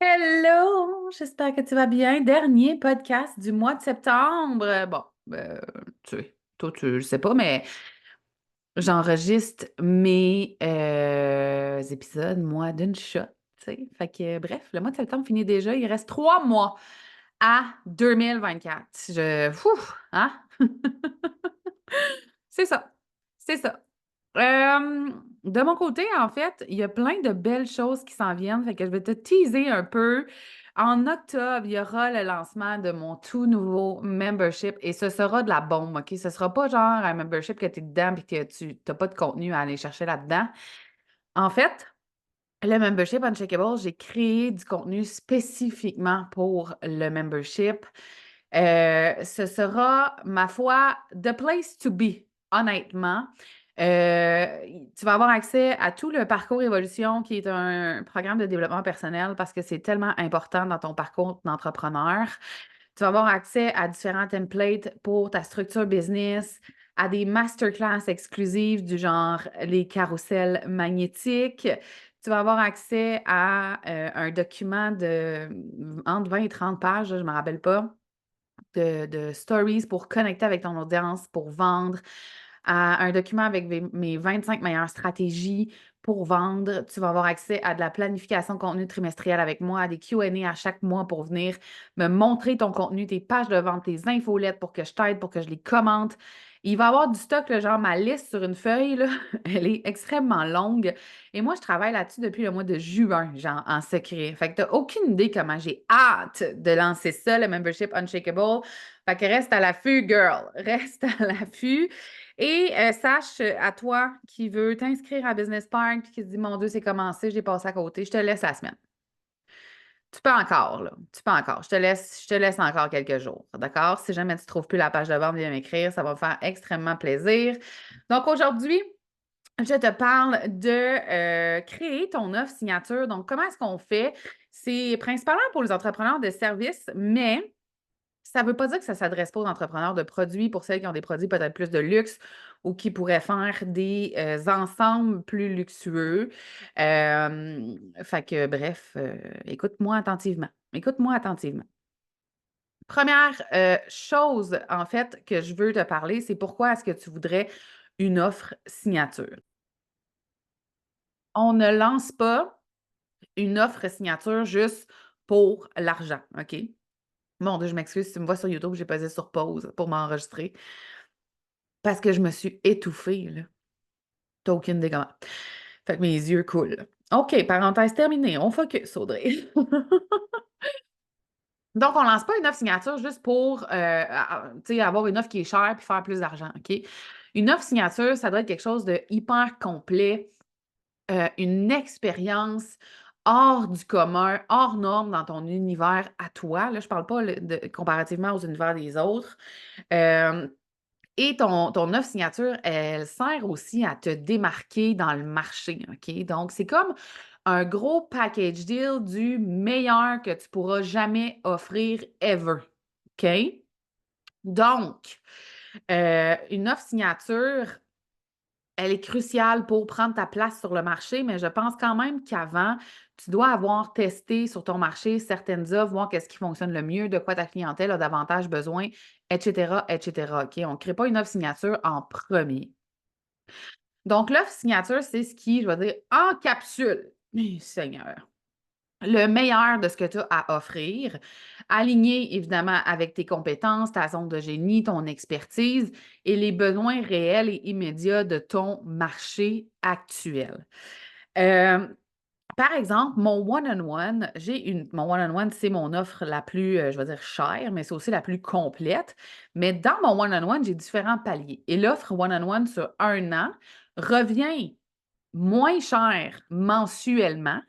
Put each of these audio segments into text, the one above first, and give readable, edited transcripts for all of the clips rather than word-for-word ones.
Hello, j'espère que tu vas bien. Dernier podcast du mois de septembre. Bon, toi, tu le sais pas, mais j'enregistre mes épisodes, moi, d'une shot, tu sais. Fait que, bref, le mois de septembre finit déjà. Il reste 3 mois à 2024. Hein? C'est ça. C'est ça. De mon côté, en fait, il y a plein de belles choses qui s'en viennent. Fait que je vais te teaser un peu. En octobre, il y aura le lancement de mon tout nouveau membership et ce sera de la bombe, OK? Ce sera pas genre un membership que tu es dedans et que tu n'as pas de contenu à aller chercher là-dedans. En fait, le membership Uncheckable, j'ai créé du contenu spécifiquement pour le membership. Ce sera, ma foi, the place to be, honnêtement. Tu vas avoir accès à tout le parcours Évolution, qui est un programme de développement personnel parce que c'est tellement important dans ton parcours d'entrepreneur. Tu vas avoir accès à différents templates pour ta structure business, à des masterclass exclusives du genre les carousels magnétiques. Tu vas avoir accès à un document de entre 20 et 30 pages, je ne me rappelle pas, de stories pour connecter avec ton audience, pour vendre, à un document avec mes 25 meilleures stratégies pour vendre. Tu vas avoir accès à de la planification de contenu trimestriel avec moi, à des Q&A à chaque mois pour venir me montrer ton contenu, tes pages de vente, tes infolettes pour que je t'aide, pour que je les commente. Il va y avoir du stock, là, genre ma liste sur une feuille, là, elle est extrêmement longue. Et moi, je travaille là-dessus depuis le mois de juin, genre en secret. Fait que tu n'as aucune idée comment j'ai hâte de lancer ça, le membership Unshakable. Fait que reste à l'affût, girl. Reste à l'affût. Et sache à toi qui veux t'inscrire à Business Park puis qui se dit, mon Dieu, c'est commencé, j'ai passé à côté, je te laisse la semaine. Tu peux encore, là. Tu peux encore. Je te laisse encore quelques jours. D'accord? Si jamais tu ne trouves plus la page de vente, viens m'écrire. Ça va me faire extrêmement plaisir. Donc aujourd'hui, je te parle de créer ton offre signature. Donc, comment est-ce qu'on fait? C'est principalement pour les entrepreneurs de services, mais ça ne veut pas dire que ça ne s'adresse pas aux entrepreneurs de produits, pour celles qui ont des produits peut-être plus de luxe ou qui pourraient faire des ensembles plus luxueux. Fait que, bref, écoute-moi attentivement. Écoute-moi attentivement. Première chose, en fait, que je veux te parler, c'est pourquoi est-ce que tu voudrais une offre signature? On ne lance pas une offre signature juste pour l'argent, OK? Mon Dieu, je m'excuse si tu me vois sur YouTube, j'ai posé sur pause pour m'enregistrer parce que je me suis étouffée, là. Tu aucune idée comment. Fait que mes yeux coulent. OK, parenthèse terminée. On focus, Audrey. Donc, on lance pas une offre signature juste pour tu sais, avoir une offre qui est chère puis faire plus d'argent, OK? Une offre signature, ça doit être quelque chose de hyper complet, une expérience hors du commun, hors norme dans ton univers à toi. Là, je parle pas comparativement aux univers des autres. Euh, et ton offre signature, elle sert aussi à te démarquer dans le marché, OK? Donc, c'est comme un gros package deal du meilleur que tu pourras jamais offrir ever, OK? Donc, une offre signature, elle est cruciale pour prendre ta place sur le marché, mais je pense quand même qu'avant, tu dois avoir testé sur ton marché certaines offres, voir qu'est-ce qui fonctionne le mieux, de quoi ta clientèle a davantage besoin, etc., etc. OK? On ne crée pas une offre signature en premier. Donc, l'offre signature, c'est ce qui, je vais dire, encapsule, Seigneur, le meilleur de ce que tu as à offrir, aligné évidemment avec tes compétences, ta zone de génie, ton expertise et les besoins réels et immédiats de ton marché actuel. Euh, Par exemple, mon one-on-one, mon one-on-one, c'est mon offre la plus, je vais dire chère, mais c'est aussi la plus complète. Mais dans mon one-on-one, j'ai différents paliers. Et l'offre one-on-one sur un an revient moins cher mensuellement,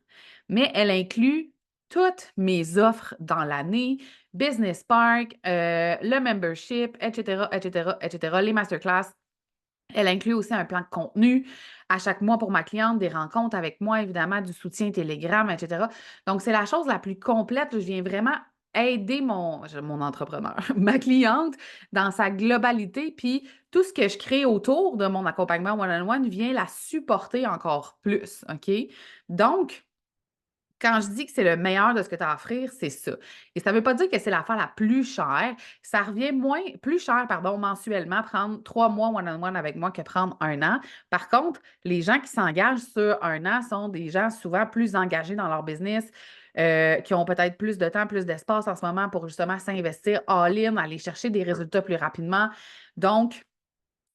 mais elle inclut toutes mes offres dans l'année, Business Park, le membership, etc., etc., etc., les masterclass. Elle inclut aussi un plan de contenu à chaque mois pour ma cliente, des rencontres avec moi, évidemment, du soutien Telegram, etc. Donc, c'est la chose la plus complète. Je viens vraiment aider mon entrepreneur, ma cliente dans sa globalité. Puis, tout ce que je crée autour de mon accompagnement one-on-one vient la supporter encore plus. OK? Donc, Quand je dis que c'est le meilleur de ce que tu as à offrir, c'est ça. Et ça ne veut pas dire que c'est l'affaire la plus chère. Ça revient plus cher, pardon, mensuellement, prendre 3 mois one-on-one avec moi que prendre un an. Par contre, les gens qui s'engagent sur un an sont des gens souvent plus engagés dans leur business, qui ont peut-être plus de temps, plus d'espace en ce moment pour justement s'investir all-in, aller chercher des résultats plus rapidement. Donc,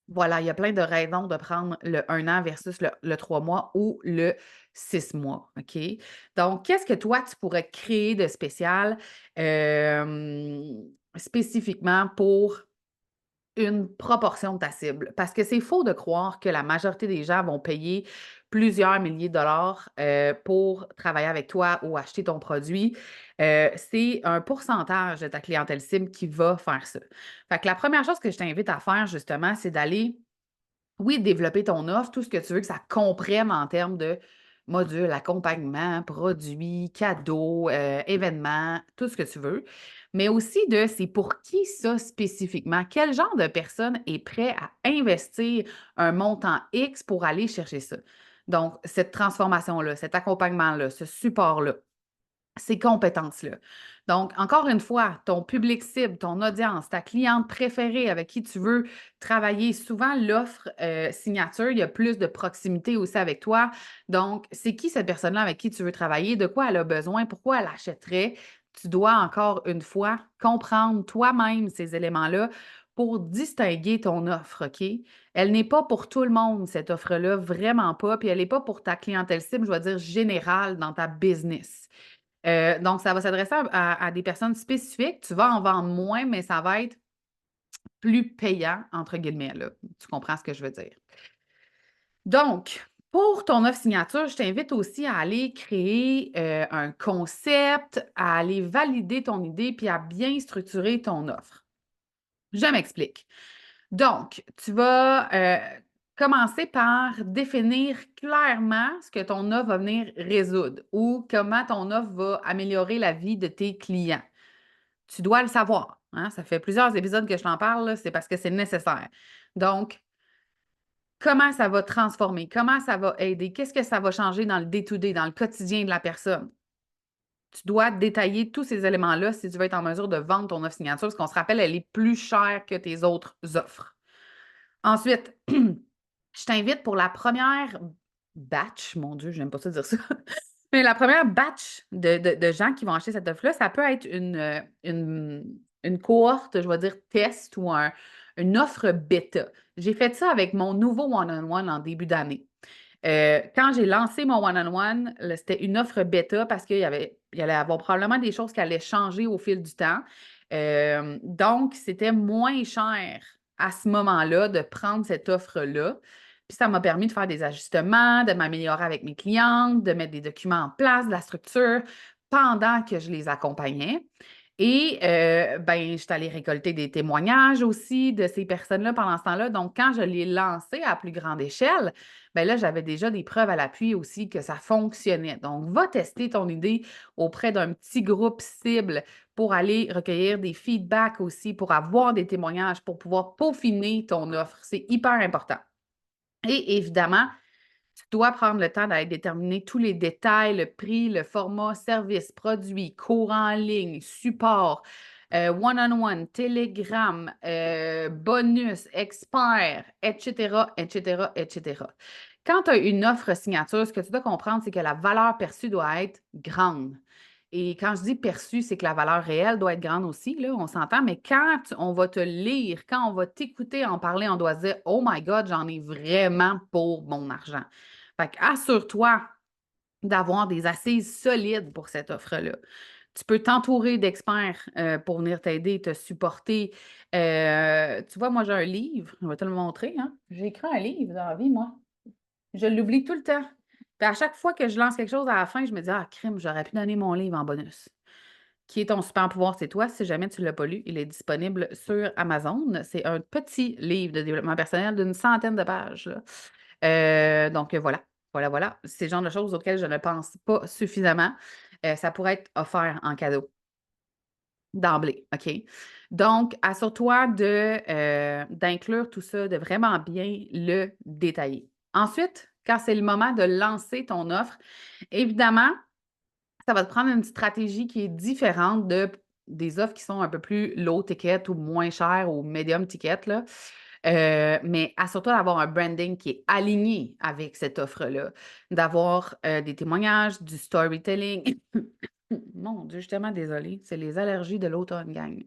voilà, il y a plein de raisons de prendre le 1 an versus le 3 mois ou le 6 mois, OK? Donc, qu'est-ce que toi, tu pourrais créer de spécial, spécifiquement pour une proportion de ta cible? Parce que c'est faux de croire que la majorité des gens vont payer plusieurs milliers de dollars, pour travailler avec toi ou acheter ton produit. C'est un pourcentage de ta clientèle cible qui va faire ça. Fait que la première chose que je t'invite à faire justement, c'est d'aller oui, développer ton offre, tout ce que tu veux que ça comprenne en termes de modules, accompagnement, produits, cadeaux, événements, tout ce que tu veux. Mais aussi de c'est pour qui ça spécifiquement? Quel genre de personne est prêt à investir un montant X pour aller chercher ça? Donc, cette transformation-là, cet accompagnement-là, ce support-là ces compétences-là. Donc, encore une fois, ton public cible, ton audience, ta cliente préférée avec qui tu veux travailler, souvent l'offre signature, il y a plus de proximité aussi avec toi. Donc, c'est qui cette personne-là avec qui tu veux travailler, de quoi elle a besoin, pourquoi elle achèterait. Tu dois encore une fois comprendre toi-même ces éléments-là pour distinguer ton offre, OK? Elle n'est pas pour tout le monde, cette offre-là, vraiment pas. Puis elle n'est pas pour ta clientèle cible, je vais dire générale dans ta business. Donc, ça va s'adresser à des personnes spécifiques. Tu vas en vendre moins, mais ça va être plus «payant» entre guillemets, là. Tu comprends ce que je veux dire? Donc, pour ton offre signature, je t'invite aussi à aller créer, un concept, à aller valider ton idée, puis à bien structurer ton offre. Je m'explique. Donc, tu vas, commencer par définir clairement ce que ton offre va venir résoudre ou comment ton offre va améliorer la vie de tes clients. Tu dois le savoir, hein? Ça fait plusieurs épisodes que je t'en parle, là, c'est parce que c'est nécessaire. Donc, comment ça va transformer? Comment ça va aider? Qu'est-ce que ça va changer dans le day-to-day, dans le quotidien de la personne? Tu dois détailler tous ces éléments-là si tu veux être en mesure de vendre ton offre signature, parce qu'on se rappelle, elle est plus chère que tes autres offres. Ensuite, je t'invite pour la première batch, mon Dieu, j'aime pas ça dire ça, mais la première batch de gens qui vont acheter cette offre-là, ça peut être une cohorte, je vais dire test ou une offre bêta. J'ai fait ça avec mon nouveau one-on-one en début d'année. Quand j'ai lancé mon one-on-one, là, c'était une offre bêta parce il allait avoir probablement des choses qui allaient changer au fil du temps. Donc, c'était moins cher à ce moment-là de prendre cette offre-là. Puis ça m'a permis de faire des ajustements, de m'améliorer avec mes clientes, de mettre des documents en place, de la structure pendant que je les accompagnais. Et ben, je suis allée récolter des témoignages aussi de ces personnes-là pendant ce temps-là. Donc, quand je l'ai lancé à plus grande échelle, ben là, j'avais déjà des preuves à l'appui aussi que ça fonctionnait. Donc, va tester ton idée auprès d'un petit groupe cible pour aller recueillir des feedbacks aussi, pour avoir des témoignages, pour pouvoir peaufiner ton offre. C'est hyper important. Et évidemment, tu dois prendre le temps d'aller déterminer tous les détails, le prix, le format, service, produit, cours en ligne, support, one-on-one, Telegram, bonus, expert, etc., etc., etc. Quand tu as une offre signature, ce que tu dois comprendre, c'est que la valeur perçue doit être grande. Et quand je dis perçue, c'est que la valeur réelle doit être grande aussi, là, on s'entend, mais quand on va te lire, quand on va t'écouter en parler, on doit se dire: «Oh my God, j'en ai vraiment pour mon argent». Fait qu'assure-toi d'avoir des assises solides pour cette offre-là. Tu peux t'entourer d'experts, pour venir t'aider, te supporter. Tu vois, moi, j'ai un livre, je vais te le montrer, hein. J'ai écrit un livre dans la vie, moi. Je l'oublie tout le temps. Puis à chaque fois que je lance quelque chose à la fin, je me dis: «Ah crime, j'aurais pu donner mon livre en bonus». Qui est ton super pouvoir, c'est toi. Si jamais tu ne l'as pas lu, il est disponible sur Amazon. C'est un petit livre de développement personnel d'une centaine de pages, là. Donc voilà, voilà, voilà. C'est le genre de choses auxquelles je ne pense pas suffisamment. Ça pourrait être offert en cadeau d'emblée, OK? Donc, assure-toi d'inclure tout ça, de vraiment bien le détailler. Ensuite, quand c'est le moment de lancer ton offre, évidemment, Ça va te prendre une stratégie qui est différente des offres qui sont un peu plus low ticket ou moins chères ou medium ticket, là. Mais assure-toi d'avoir un branding qui est aligné avec cette offre-là, d'avoir des témoignages, du storytelling. Mon Dieu, je suis tellement désolée. C'est les allergies de l'automne, gang.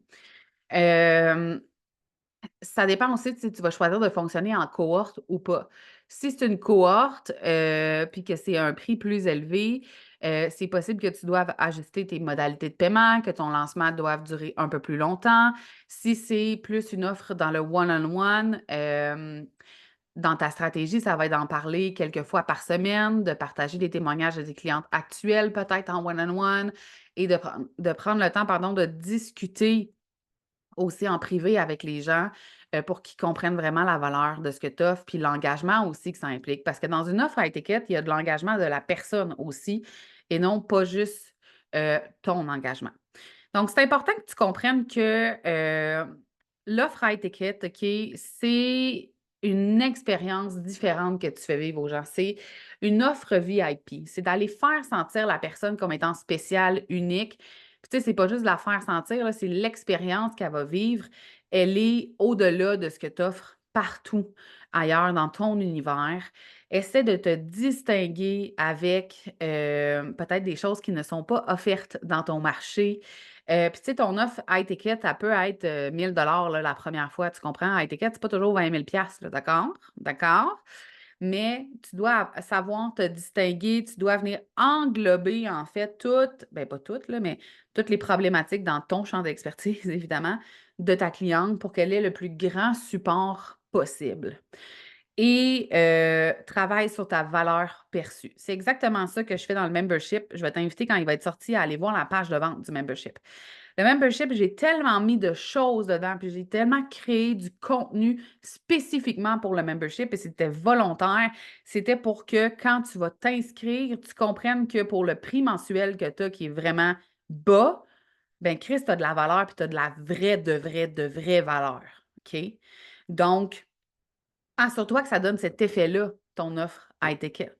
Euh, Ça dépend aussi de si tu vas choisir de fonctionner en cohorte ou pas. Si c'est une cohorte, puis que c'est un prix plus élevé, c'est possible que tu doives ajuster tes modalités de paiement, que ton lancement doive durer un peu plus longtemps. Si c'est plus une offre dans le one-on-one, dans ta stratégie, ça va être d'en parler quelques fois par semaine, de partager des témoignages de tes clientes actuelles peut-être en one-on-one et de prendre le temps, pardon, de discuter aussi en privé avec les gens pour qu'ils comprennent vraiment la valeur de ce que tu offres, puis l'engagement aussi que ça implique. Parce que dans une offre à étiquette, il y a de l'engagement de la personne aussi et non pas juste ton engagement. Donc, c'est important que tu comprennes que l'offre à étiquette, OK, c'est une expérience différente que tu fais vivre aux gens. C'est une offre VIP. C'est d'aller faire sentir la personne comme étant spéciale, unique. Puis, tu sais, c'est pas juste de la faire sentir, là, c'est l'expérience qu'elle va vivre. Elle est au-delà de ce que tu offres partout ailleurs dans ton univers. Essaie de te distinguer avec peut-être des choses qui ne sont pas offertes dans ton marché. Puis, tu sais, ton offre high ticket, ça peut être 1 000 là, la première fois, tu comprends? High ticket, c'est pas toujours 20 000 là, d'accord? D'accord? Mais tu dois savoir te distinguer, tu dois venir englober, en fait, toutes, ben pas toutes, là, mais toutes les problématiques dans ton champ d'expertise, évidemment, de ta cliente pour qu'elle ait le plus grand support possible et travaille sur ta valeur perçue. C'est exactement ça que je fais dans le membership. Je vais t'inviter quand il va être sorti à aller voir la page de vente du membership. Le membership, j'ai tellement mis de choses dedans, puis j'ai tellement créé du contenu spécifiquement pour le membership et c'était volontaire. C'était pour que quand tu vas t'inscrire, tu comprennes que pour le prix mensuel que tu as, qui est vraiment bas, ben Chris, tu as de la valeur puis tu as de la vraie, de vraie valeur. OK? Donc, assure-toi que ça donne cet effet-là, ton offre high ticket.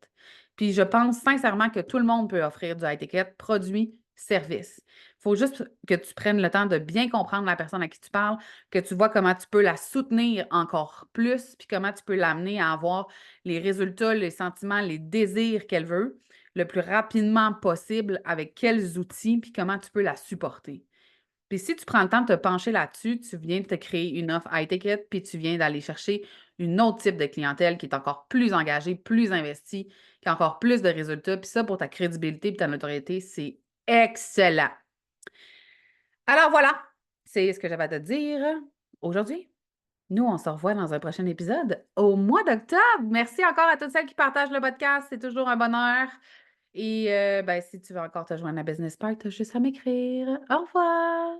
Puis je pense sincèrement que tout le monde peut offrir du high ticket, produit, service. Il faut juste que tu prennes le temps de bien comprendre la personne à qui tu parles, que tu vois comment tu peux la soutenir encore plus, puis comment tu peux l'amener à avoir les résultats, les sentiments, les désirs qu'elle veut le plus rapidement possible, avec quels outils, puis comment tu peux la supporter. Puis si tu prends le temps de te pencher là-dessus, tu viens de te créer une offre high ticket, puis tu viens d'aller chercher une autre type de clientèle qui est encore plus engagée, plus investie, qui a encore plus de résultats. Puis ça, pour ta crédibilité et ta notoriété, c'est excellent. Alors voilà, c'est ce que j'avais à te dire aujourd'hui. Nous, on se revoit dans un prochain épisode au mois d'octobre. Merci encore à toutes celles qui partagent le podcast. C'est toujours un bonheur. Et ben, si tu veux encore te joindre à Business Park, tu as juste à m'écrire. Au revoir!